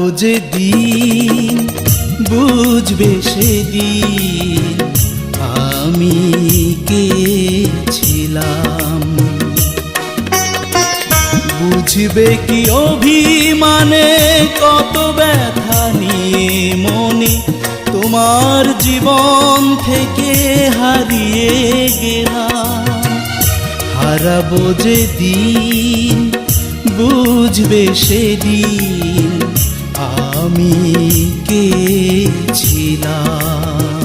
হারাবো যেদিন বুঝবে সেদিন আমি কে ছিলাম। বুঝবে কি অভিমানে কত ব্যথা নিয়ে মনে তোমার জীবন থেকে হারিয়ে গেলাম। হারাবো যেদিন বুঝবে সেদিন আমি কে ছিলাম।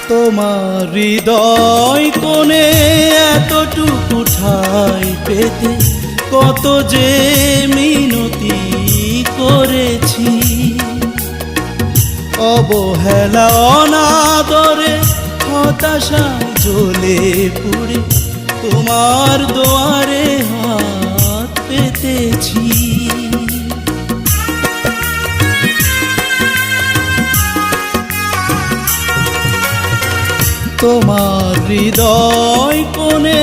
তোমার হৃদয় কোণে এতটুকু ঠাঁই পেতে কত যে মিনতি করেছি। অবহেলা অনাদরে হতাশায় জ্বলে পুড়ে তোমার দুয়ারে হাত পেতেছি। তোমার হৃদয় কোণে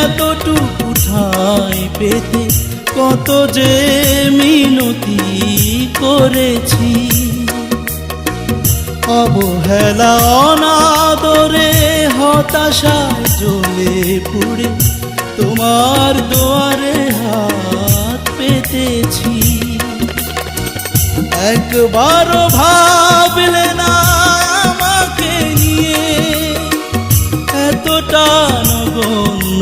এতটুকু ঠাঁই পেতে কত যে মিনতি করেছি। অবহেলা অনাদরে হতাশায় জ্বলে পুড়ে তোমার দুয়ারে হাত পেতেছি। একবারও ভাবলে না আমাকে নিয়ে এতটা নগণ্য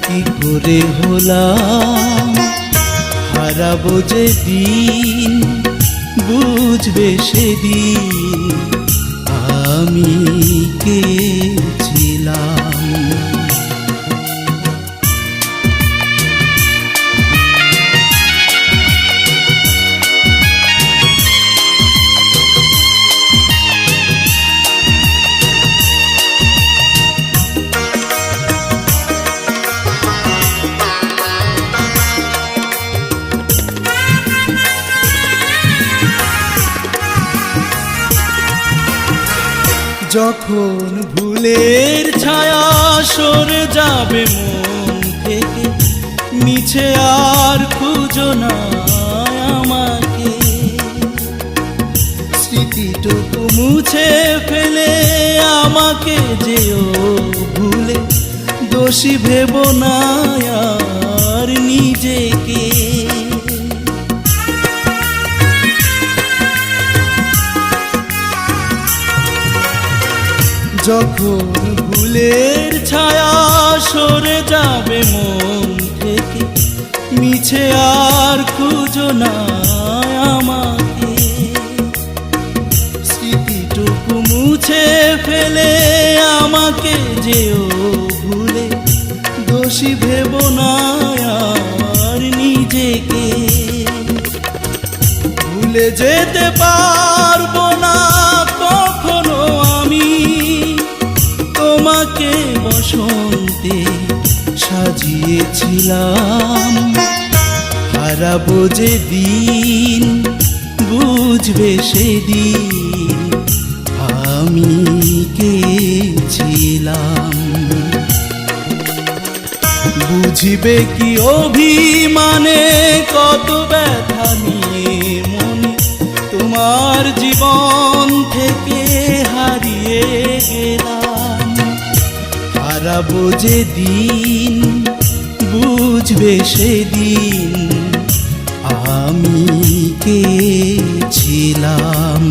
কি করে হলাম। হারাবো যেদিন বুঝবে সেদিন আমি কে ছিলাম। যখন ভুলের ছায়া সরে যাবে মন থেকে মিছে আর খুঁজো না আমাকে। স্মৃতিটুকু মুছে ফেলে আমাকে যেও ভুলে দোষী ভেবো না আর নিজেকে। যখন ভুলের ছায়া সরে যাবে মন থেকে মিছে আর খুঁজো না আমাকে। স্মৃতিটুকু মুছে ফেলে আমাকে যেও ভুলে দোষী ভেবো না আর নিজেকে। ভুলে যেতে পারবো না কখনো আমি তোমাকে বসন্তে সাজিয়েছিলাম। হারাবো যেদিন বুঝবে সেদিন আমি কে ছিলাম। বুঝবে কি অভিমানে কত ব্যথা নিয়ে মনে তোমার জীবন থেকে হারিয়ে গেলাম। হারাবো যেদিন বুঝবে সেদিন আমি কে ছিলাম।